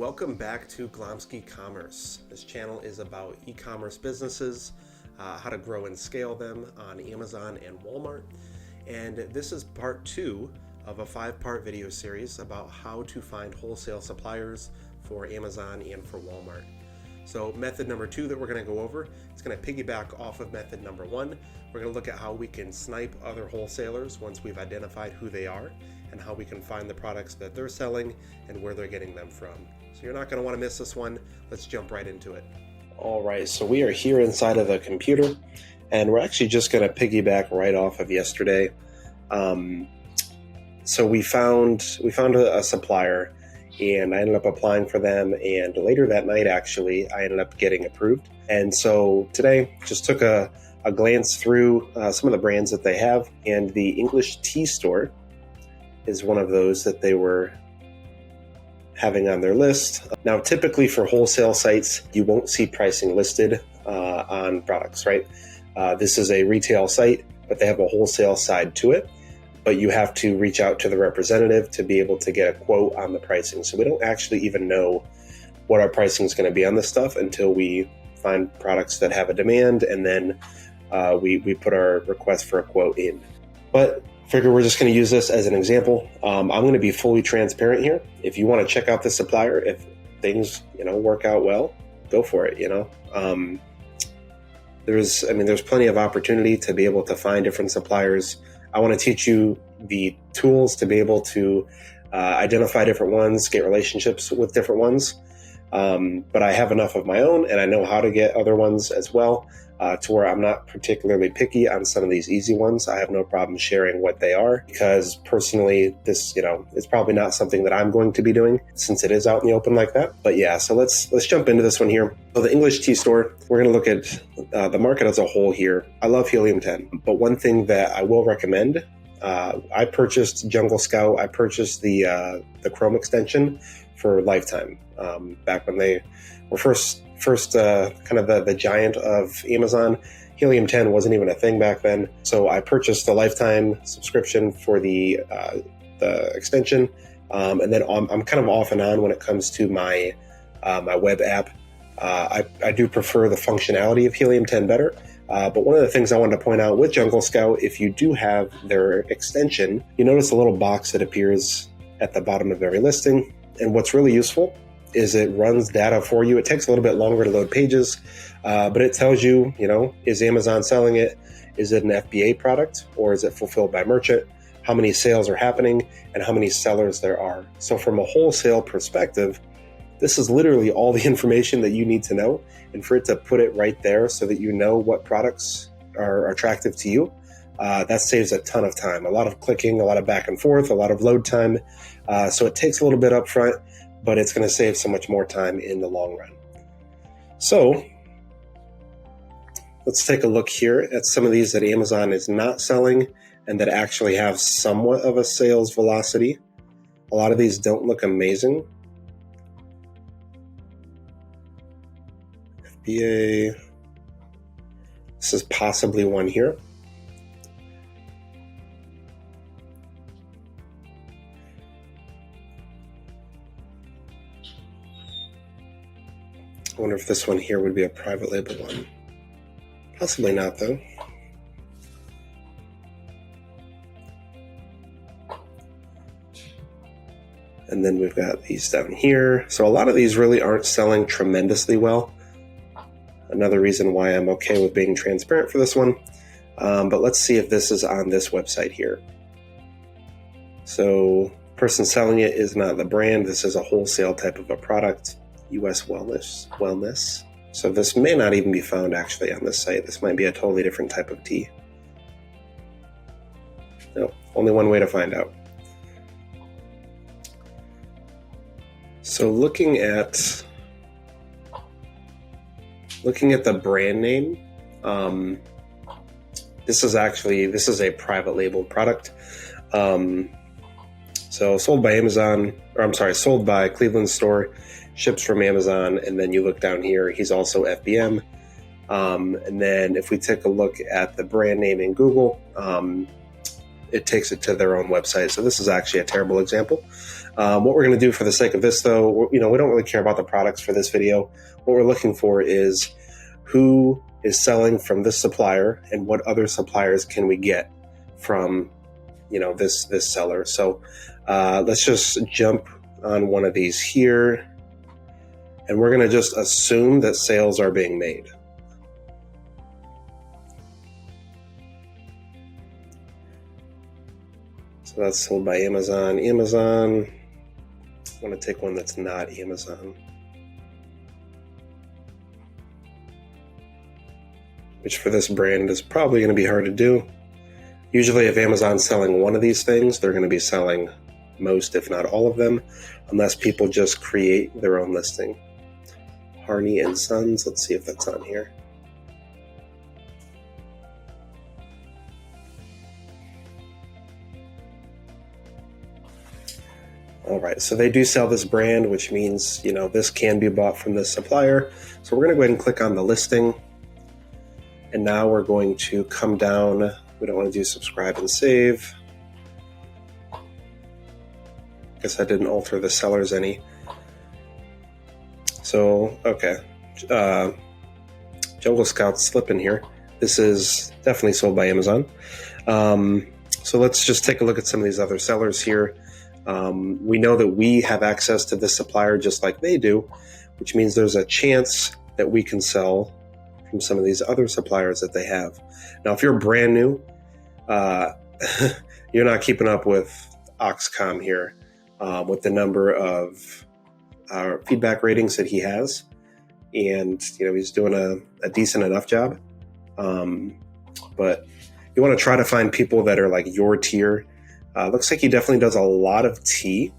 Welcome back to Glomsky Commerce. This channel is about e-commerce businesses, how to grow and scale them on Amazon and Walmart. And this is part 2 of a 5-part video series about how to find wholesale suppliers for Amazon and for Walmart. So method number 2 that we're going to go over, it's going to piggyback off of method number 1. We're going to look at how we can snipe other wholesalers once we've identified who they are and how we can find the products that they're selling and where they're getting them from. So you're not going to want to miss this one. Let's jump right into it. All right, so we are here inside of the computer, and we're actually just going to piggyback right off of yesterday. So we found a supplier, and I ended up applying for them, and later that night, actually, I ended up getting approved. And so today, just took a glance through some of the brands that they have, and the English tea store is one of those that they were having on their list. Now, typically for wholesale sites, you won't see pricing listed on products, right? This is a retail site, but they have a wholesale side to it. But you have to reach out to the representative to be able to get a quote on the pricing. So we don't actually even know what our pricing is going to be on this stuff until we find products that have a demand, and then we put our request for a quote in. But figure we're just going to use this as an example. I'm going to be fully transparent here. If you want to check out the supplier, if things work out well, go for it. There's plenty of opportunity to be able to find different suppliers. I want to teach you the tools to be able to identify different ones, get relationships with different ones. But I have enough of my own, and I know how to get other ones as well, to where I'm not particularly picky on some of these easy ones. I have no problem sharing what they are, because personally, this, is probably not something that I'm going to be doing since it is out in the open like that. But yeah, so let's jump into this one here. So the English tea store, we're going to look at the market as a whole here. I love Helium 10, but one thing that I will recommend, I purchased Jungle Scout. I purchased the Chrome extension for lifetime, back when they were first kind of the giant of Amazon. Helium 10 wasn't even a thing back then. So I purchased the lifetime subscription for the extension. And then I'm kind of off and on when it comes to my web app. I do prefer the functionality of Helium 10 better. But one of the things I wanted to point out with Jungle Scout, if you do have their extension, you notice a little box that appears at the bottom of every listing. And what's really useful is it runs data for you. It takes a little bit longer to load pages, but it tells you, is Amazon selling it? Is it an FBA product, or is it fulfilled by merchant? How many sales are happening, and how many sellers there are. So from a wholesale perspective, this is literally all the information that you need to know, and for it to put it right there so that you know what products are attractive to you, that saves a ton of time, a lot of clicking, a lot of back and forth, a lot of load time. So it takes a little bit up front, but it's going to save so much more time in the long run. So let's take a look here at some of these that Amazon is not selling and that actually have somewhat of a sales velocity. A lot of these don't look amazing. FBA. This is possibly one here. I wonder if this one here would be a private label one. Possibly not, though. And then we've got these down here. So a lot of these really aren't selling tremendously well. Another reason why I'm okay with being transparent for this one. But let's see if this is on this website here. So person selling it is not the brand. This is a wholesale type of a product. U.S. Wellness. So this may not even be found actually on this site. This might be a totally different type of tea. No, only one way to find out. So looking at the brand name, this is a private label product. So sold by Amazon, sold by Cleveland store, ships from Amazon, and then you look down here, he's also FBM. And then if we take a look at the brand name in Google, it takes it to their own website. So this is actually a terrible example. What we're going to do for the sake of this, though, we don't really care about the products for this video. What we're looking for is who is selling from this supplier and what other suppliers can we get from, this seller. So let's just jump on one of these here, and we're going to just assume that sales are being made. So that's sold by Amazon. I want to take one that's not Amazon, which for this brand is probably going to be hard to do. Usually if Amazon's selling one of these things, they're going to be selling most, if not all of them, unless people just create their own listing. Harney and Sons, let's see if that's on here. All right, so they do sell this brand, which means, this can be bought from this supplier. So we're going to go ahead and click on the listing. And now we're going to come down. We don't want to do subscribe and save. Guess I didn't alter the sellers any. So, okay. Jungle Scout's slipping here. This is definitely sold by Amazon. So let's just take a look at some of these other sellers here. We know that we have access to this supplier just like they do, which means there's a chance that we can sell from some of these other suppliers that they have. Now, if you're brand new, you're not keeping up with Oxcom here, with the number of feedback ratings that he has. And, he's doing a decent enough job. Lot. You want to try to find people that are like your tier. Looks like he definitely does a lot of tea,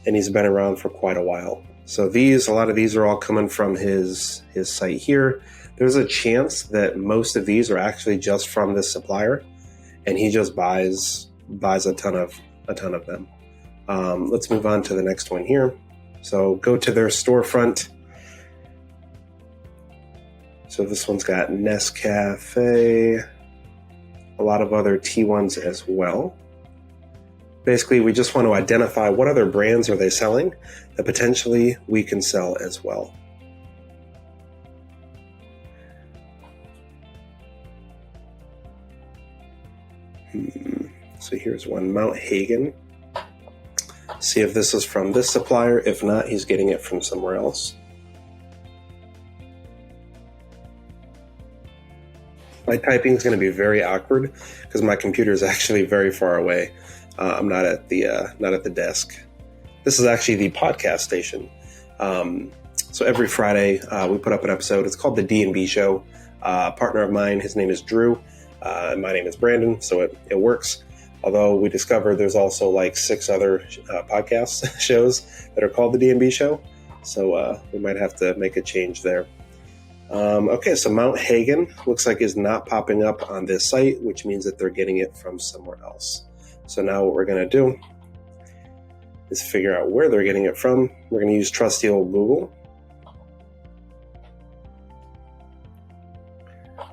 and he's been around for quite a while. So a lot of these are all coming from his site here. There's a chance that most of these are actually just from this supplier, and he just buys a ton of them. Let's move on to the next one here. So go to their storefront. So this one's got Nescafe, a lot of other tea ones as well. Basically, we just want to identify what other brands are they selling that potentially we can sell as well. So here's one, Mount Hagen. See if this is from this supplier. If not, he's getting it from somewhere else. My typing is going to be very awkward because my computer is actually very far away. I'm not at the desk. This is actually the podcast station. So every Friday we put up an episode. It's called the D&B Show. A partner of mine, his name is Drew. And my name is Brandon, so it works. Although we discovered there's also like 6 other podcast shows that are called the D&B Show. So we might have to make a change there. Okay, so Mount Hagen looks like is not popping up on this site, which means that they're getting it from somewhere else. So now what we're going to do is figure out where they're getting it from. We're going to use trusty old Google.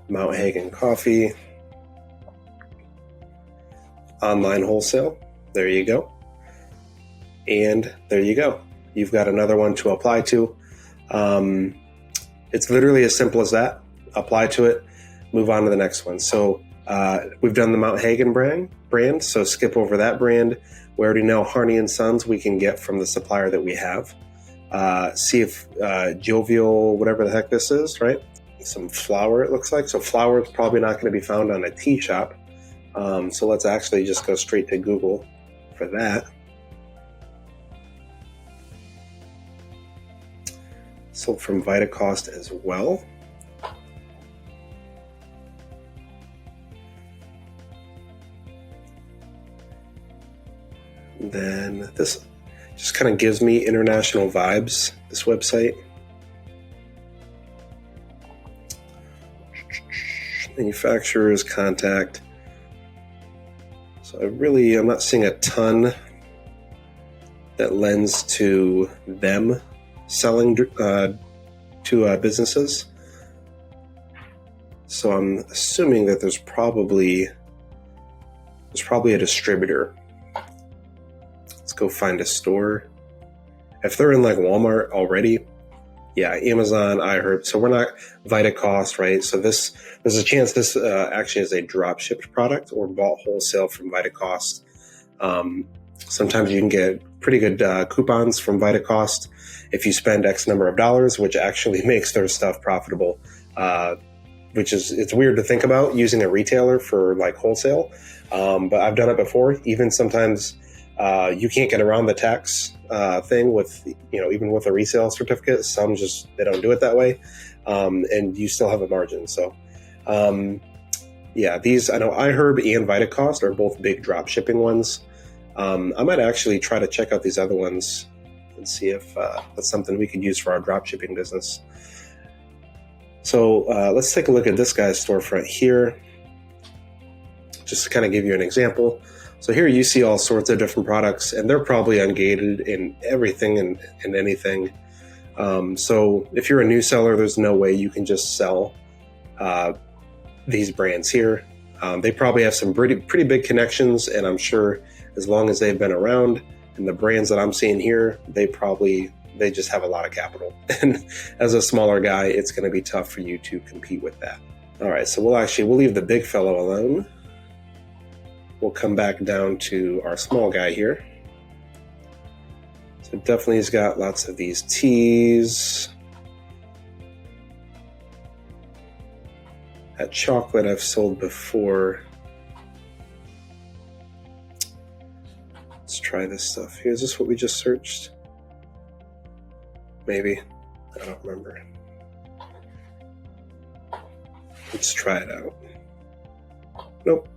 Mount Hagen Coffee. Online wholesale. There you go. And there you go. You've got another one to apply to. It's literally as simple as that. Apply to it, move on to the next one. So we've done the Mount Hagen brand, so skip over that brand. We already know Harney and Sons we can get from the supplier that we have. See if Jovial, whatever the heck this is, right? Some flour, it looks like. So flour is probably not going to be found on a tea shop. So let's actually just go straight to Google for that. Sold from Vitacost as well. Then this just kind of gives me international vibes, this website. Manufacturers contact. So I'm not seeing a ton that lends to them selling to businesses. So I'm assuming that there's probably There's probably a distributor. Let's go find a store. If they're in like Walmart already, yeah, Amazon, iHerb. So we're not Vitacost, right? So there's a chance this actually is a drop shipped product or bought wholesale from Vitacost. Sometimes you can get pretty good coupons from Vitacost if you spend X number of dollars, which actually makes their stuff profitable. It's weird to think about using a retailer for like wholesale, but I've done it before. Even sometimes you can't get around the tax thing with, even with a resale certificate. Some they don't do it that way, and you still have a margin. So, these, I know iHerb and Vitacost are both big drop shipping ones. I might actually try to check out these other ones and see if that's something we could use for our drop shipping business. So let's take a look at this guy's storefront here, just to kind of give you an example. So here you see all sorts of different products, and they're probably ungated in everything and anything. So if you're a new seller, there's no way you can just sell these brands here. They probably have some pretty big connections, and I'm sure as long as they've been around, and the brands that I'm seeing here, they just have a lot of capital. And as a smaller guy, it's going to be tough for you to compete with that. All right, so we'll leave the big fellow alone. We'll come back down to our small guy here. So definitely he's got lots of these teas. That chocolate I've sold before. Let's try this stuff here. Is this what we just searched? Maybe. I don't remember. Let's try it out. Nope.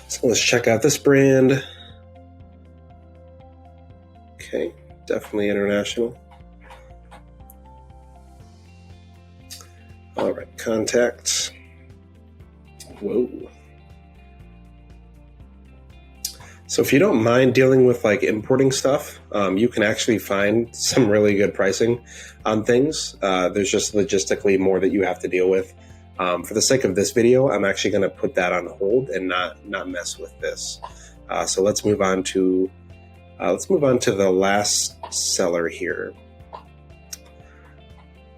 So let's check out this brand. Okay, definitely international. All right, contacts. Whoa. So if you don't mind dealing with like importing stuff, you can actually find some really good pricing on things. There's just logistically more that you have to deal with. For the sake of this video, I'm actually going to put that on hold and not mess with this. So let's move on to the last seller here.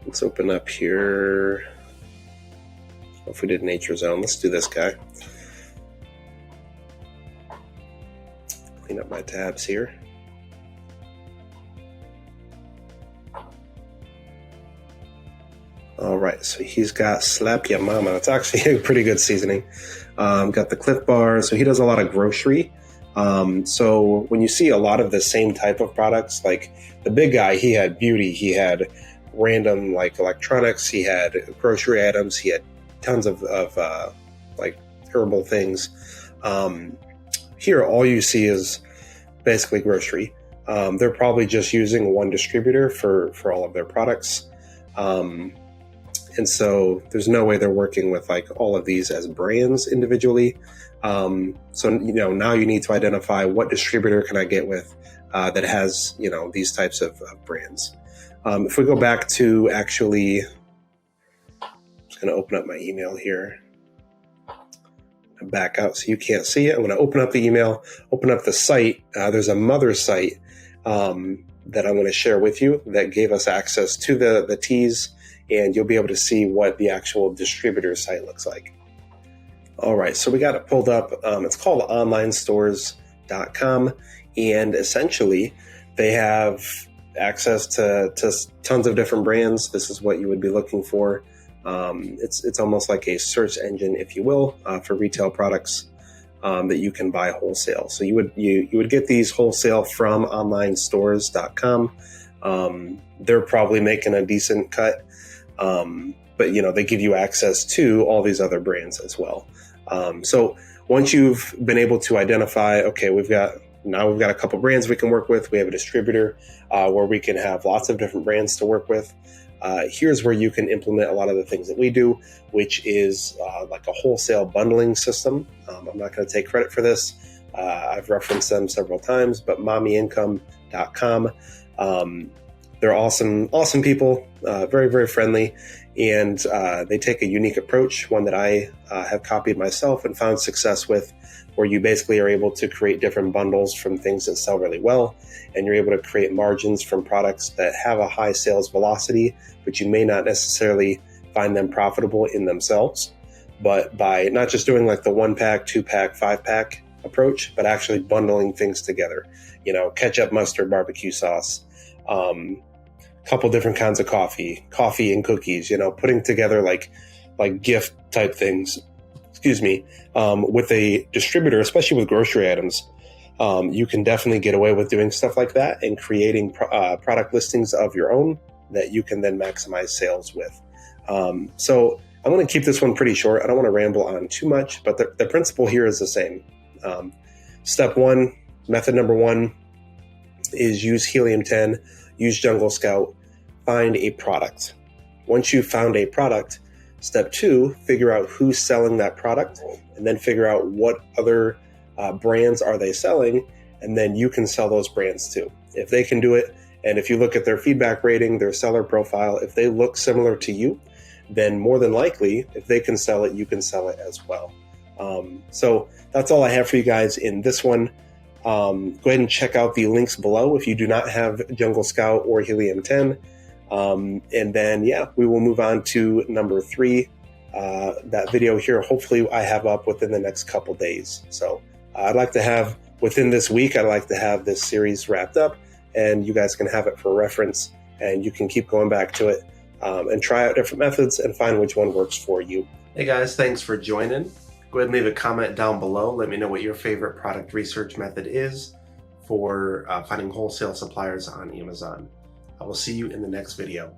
Let's open up here. If we did Nature Zone, let's do this guy. Clean up my tabs here. All right, so he's got Slap Ya Mama. It's actually a pretty good seasoning. Got the Cliff Bar. So he does a lot of grocery. So when you see a lot of the same type of products, like the big guy, he had beauty, he had random like electronics, he had grocery items, he had tons of like herbal things. Here, all you see is basically grocery. They're probably just using one distributor for all of their products. And so there's no way they're working with like all of these as brands individually. So, now you need to identify what distributor can I get with that has, these types of brands. If we go back to actually, I'm just going to open up my email here. Back out so you can't see it. I'm going to open up the email, open up the site. There's a mother site that I'm going to share with you that gave us access to the teas, and you'll be able to see what the actual distributor site looks like. All right, so we got it pulled up. It's called onlinestores.com, and essentially they have access to tons of different brands. This is what you would be looking for. It's almost like a search engine, if you will, for retail products that you can buy wholesale. So you would get these wholesale from onlinestores.com. They're probably making a decent cut, but they give you access to all these other brands as well. So once you've been able to identify, okay, we've got a couple brands we can work with. We have a distributor where we can have lots of different brands to work with. Here's where you can implement a lot of the things that we do, which is like a wholesale bundling system. I'm not going to take credit for this. I've referenced them several times, but mommyincome.com. They're awesome people, very, very friendly, and they take a unique approach, one that I have copied myself and found success with, where you basically are able to create different bundles from things that sell really well, and you're able to create margins from products that have a high sales velocity, but you may not necessarily find them profitable in themselves. But by not just doing like the 1-pack, 2-pack, 5-pack approach, but actually bundling things together, ketchup, mustard, barbecue sauce, couple different kinds of coffee and cookies, putting together like gift type things, with a distributor, especially with grocery items. You can definitely get away with doing stuff like that and creating product listings of your own that you can then maximize sales with. So I'm going to keep this one pretty short. I don't want to ramble on too much, but the principle here is the same. Step one, method number one is use Helium 10, use Jungle Scout, find a product. Once you've found a product, step two, figure out who's selling that product, and then figure out what other brands are they selling, and then you can sell those brands too. If they can do it, and if you look at their feedback rating, their seller profile, if they look similar to you, then more than likely, if they can sell it, you can sell it as well. So that's all I have for you guys in this one. Go ahead and check out the links below if you do not have Jungle Scout or Helium 10. And then, we will move on to number 3. That video here, hopefully I have up within the next couple days. So I'd like to have, within this week, I'd like to have this series wrapped up, and you guys can have it for reference, and you can keep going back to it and try out different methods and find which one works for you. Hey guys, thanks for joining. Go ahead and leave a comment down below. Let me know what your favorite product research method is for finding wholesale suppliers on Amazon. I will see you in the next video.